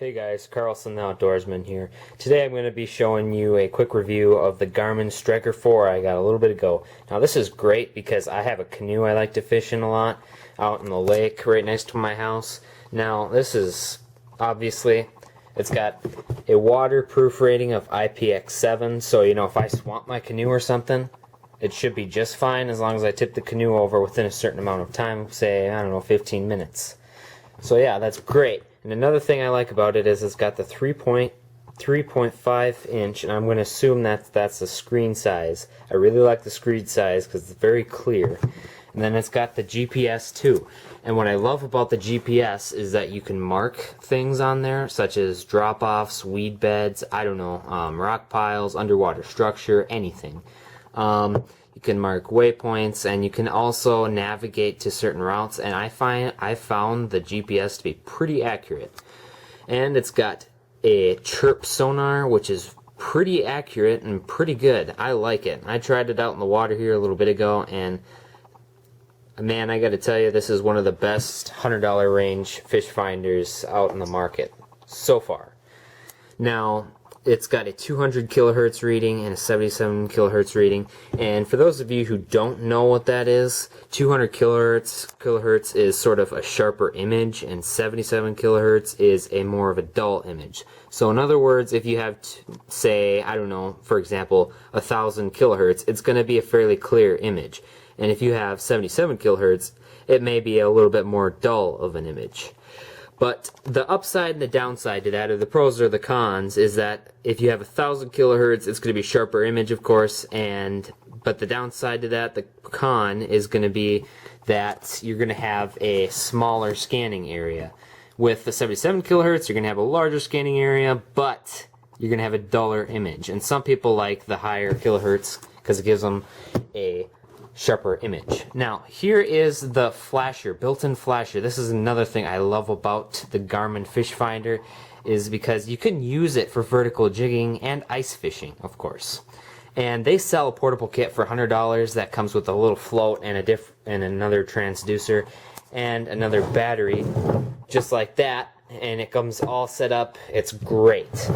Hey guys, Carlson the Outdoorsman here. Today I'm going to be showing you a quick review of the Garmin Striker 4 I got a little bit ago. Now this is great because I have a canoe I like to fish in a lot out in the lake right next to my house. Now this is obviously, it's got a waterproof rating of IPX7, so you know if I swamp my canoe or something, it should be just fine as long as I tip the canoe over within a certain amount of time, say, I don't know, 15 minutes. So yeah, that's great. And another thing I like about it is it's got the 3.5 inch, and I'm going to assume that's the screen size. I really like the screen size because it's very clear. And then it's got the GPS too. And what I love about the GPS is that you can mark things on there, such as drop-offs, weed beds, I don't know, rock piles, underwater structure, anything. You can mark waypoints, and you can also navigate to certain routes, and I found the GPS to be pretty accurate. And it's got a chirp sonar, which is pretty accurate and pretty good. I like it. I tried it out in the water here a little bit ago, and man, I gotta tell you, this is one of the best $100 range fish finders out in the market so far. Now, it's got a 200 kilohertz reading and a 77 kilohertz reading, and for those of you who don't know what that is, 200 kilohertz is sort of a sharper image, and 77 kilohertz is a more of a dull image. So in other words, if you have, say, I don't know, for example, 1000 kilohertz, it's going to be a fairly clear image. And if you have 77 kilohertz, it may be a little bit more dull of an image. But the upside and the downside to that, or the pros or the cons, is that if you have 1000 kilohertz, it's going to be a sharper image, of course, but the downside to that, the con, is going to be that you're going to have a smaller scanning area. With the 77 kilohertz, you're going to have a larger scanning area, but you're going to have a duller image. And some people like the higher kilohertz because it gives them a sharper image. Now, here is the flasher, built-in flasher. This is another thing I love about the Garmin Fish Finder, is because you can use it for vertical jigging and ice fishing, of course. And they sell a portable kit for $100 that comes with a little float and another transducer and another battery, just like that. And it comes all set up. It's great.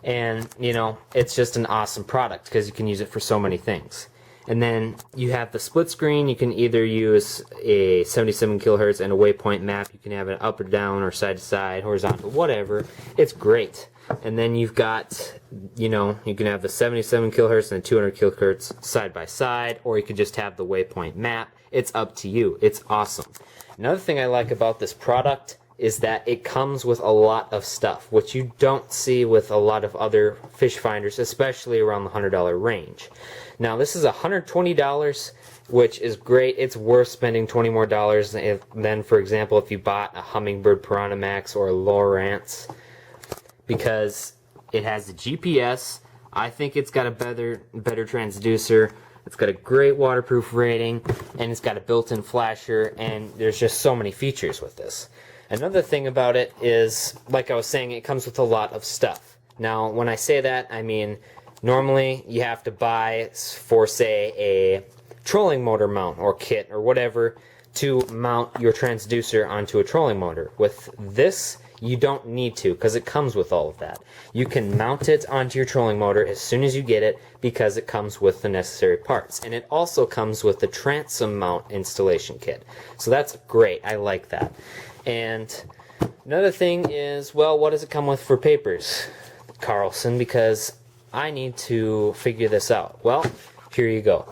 And, you know, it's just an awesome product because you can use it for so many things. And then you have the split screen. You can either use a 77 kilohertz and a waypoint map. You can have it up or down or side to side, horizontal, whatever. It's great. And then you've got, you know, you can have the 77 kilohertz and the 200 kilohertz side by side, or you could just have the waypoint map. It's up to you. It's awesome. Another thing I like about this product is that it comes with a lot of stuff, which you don't see with a lot of other fish finders, especially around the $100 range. Now, this is $120, which is great. It's worth spending $20 more than, for example, if you bought a Humminbird Piranha Max or a Lowrance, because it has the GPS. I think it's got a better transducer. It's got a great waterproof rating, and it's got a built-in flasher, and there's just so many features with this. Another thing about it is, like I was saying, it comes with a lot of stuff. Now, when I say that, I mean, normally you have to buy for, say, a trolling motor mount or kit or whatever to mount your transducer onto a trolling motor. With this, you don't need to, because it comes with all of that. You can mount it onto your trolling motor as soon as you get it because it comes with the necessary parts. And it also comes with the transom mount installation kit. So that's great. I like that. And another thing is, well, what does it come with for papers, Carlson? Because I need to figure this out. Well, here you go.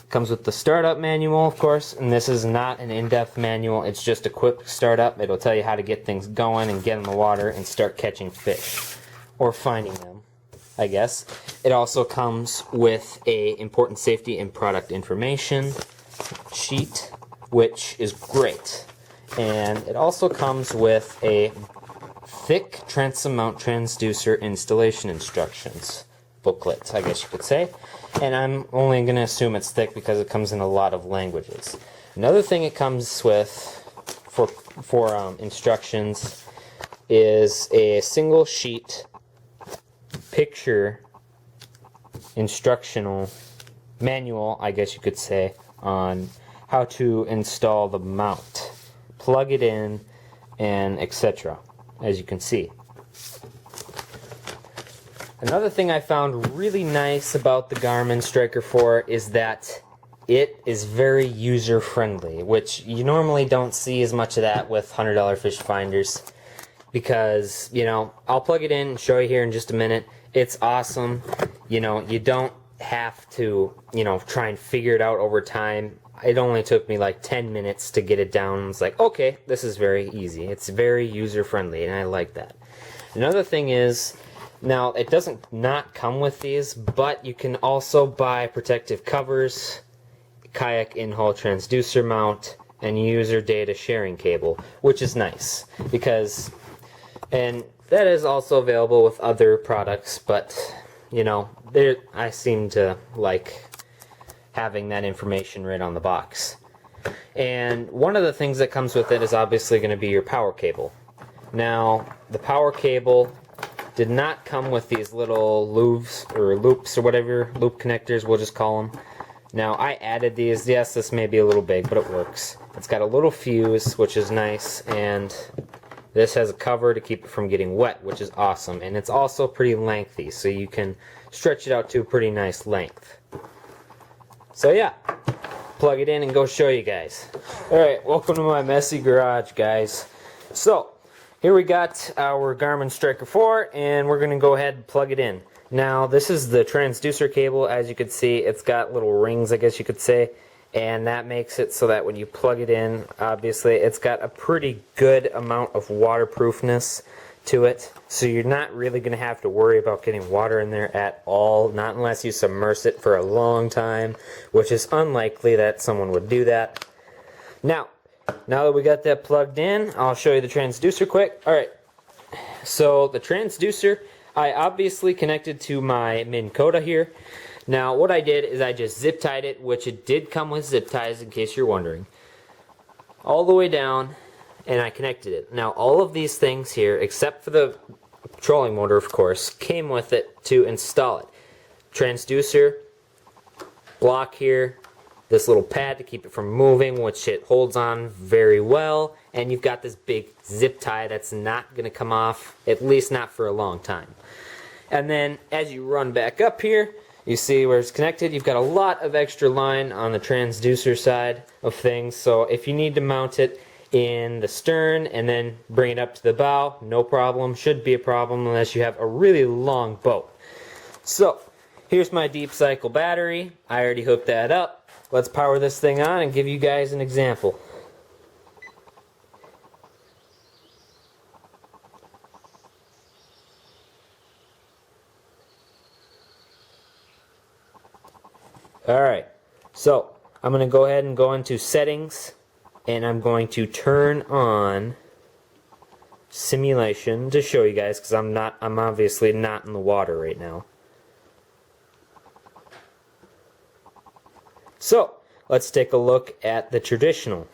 Comes with the startup manual, of course, and this is not an in-depth manual. It's just a quick startup. It'll tell you how to get things going and get in the water and start catching fish, or finding them, I guess. It also comes with a important safety and product information sheet, which is great. And it also comes with a thick transom mount transducer installation instructions booklet, I guess you could say. And I'm only going to assume it's thick because it comes in a lot of languages. Another thing it comes with for instructions is a single sheet picture instructional manual, I guess you could say, on how to install the mount, plug it in, and etc. as you can see. Another thing I found really nice about the Garmin Striker 4 is that it is very user-friendly, which you normally don't see as much of that with $100 fish finders, because, you know, I'll plug it in and show you here in just a minute. It's awesome. You know, you don't have to, you know, try and figure it out over time. It only took me like 10 minutes to get it down. It's like, okay, this is very easy. It's very user-friendly, and I like that. Another thing is, now, it doesn't not come with these, but you can also buy protective covers, kayak in-hull transducer mount, and user data sharing cable, which is nice, because, and that is also available with other products, but, you know, I seem to like having that information right on the box. And one of the things that comes with it is obviously going to be your power cable. Now, the power cable did not come with these little loops or whatever, loop connectors we'll just call them. Now I added these. Yes, this may be a little big, but it works. It's got a little fuse, which is nice, and this has a cover to keep it from getting wet, which is awesome. And it's also pretty lengthy, so you can stretch it out to a pretty nice length. So yeah, plug it in and go show you guys. Alright, welcome to my messy garage, guys. So here we got our Garmin Striker 4, and we're going to go ahead and plug it in. Now, this is the transducer cable. As you can see, it's got little rings, I guess you could say, and that makes it so that when you plug it in, obviously, it's got a pretty good amount of waterproofness to it, so you're not really going to have to worry about getting water in there at all, not unless you submerge it for a long time, which is unlikely that someone would do that. Now that we got that plugged in, I'll show you the transducer quick. Alright, so the transducer, I obviously connected to my Minn Kota here. Now what I did is I just zip tied it, which it did come with zip ties in case you're wondering, all the way down, and I connected it. Now all of these things here, except for the trolling motor of course, came with it to install it. Transducer, block here, this little pad to keep it from moving, which it holds on very well, and you've got this big zip tie that's not going to come off, at least not for a long time. And then as you run back up here, you see where it's connected. You've got a lot of extra line on the transducer side of things, so if you need to mount it in the stern and then bring it up to the bow, no problem. Should be a problem unless you have a really long boat. So here's my deep cycle battery. I already hooked that up. Let's power this thing on and give you guys an example. Alright, so I'm going to go ahead and go into settings, and I'm going to turn on simulation to show you guys, because I'm obviously not in the water right now. So, let's take a look at the traditional.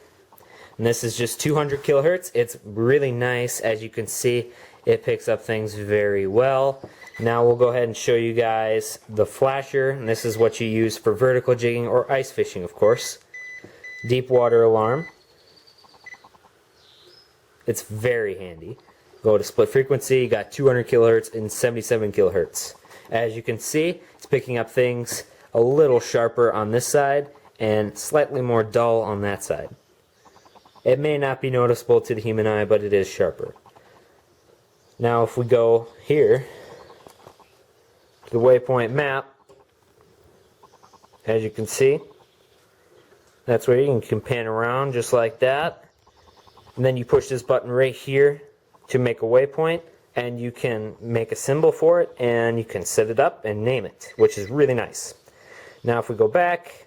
And this is just 200 kilohertz. It's really nice. As you can see, it picks up things very well. Now we'll go ahead and show you guys the flasher. And this is what you use for vertical jigging or ice fishing, of course. Deep water alarm. It's very handy. Go to split frequency. You got 200 kilohertz and 77 kilohertz. As you can see, it's picking up things a little sharper on this side and slightly more dull on that side. It may not be noticeable to the human eye, but it is sharper. Now if we go here to the waypoint map, as you can see, that's where you can pan around just like that, and then you push this button right here to make a waypoint, and you can make a symbol for it, and you can set it up and name it, which is really nice. Now if we go back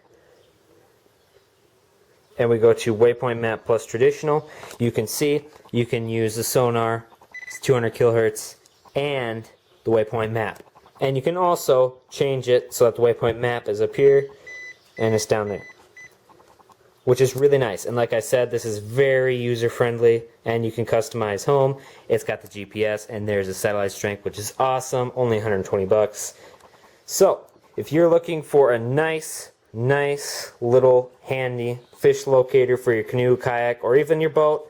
and we go to waypoint map plus traditional, you can see you can use the sonar, it's 200 kilohertz, and the waypoint map. And you can also change it so that the waypoint map is up here and it's down there, which is really nice. And like I said, this is very user friendly, and you can customize home. It's got the GPS, and there's a satellite strength, which is awesome, only 120 bucks. So if you're looking for a nice little handy fish locator for your canoe, kayak, or even your boat,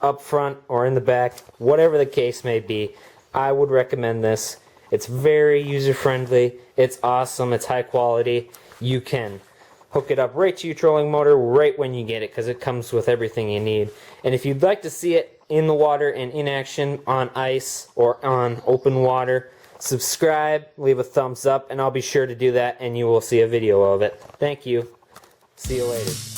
up front or in the back, whatever the case may be, I would recommend this. It's very user-friendly, it's awesome, it's high quality. You can hook it up right to your trolling motor right when you get it because it comes with everything you need. And if you'd like to see it in the water and in action on ice or on open water, subscribe, leave a thumbs up, and I'll be sure to do that and you will see a video of it. Thank you. See you later.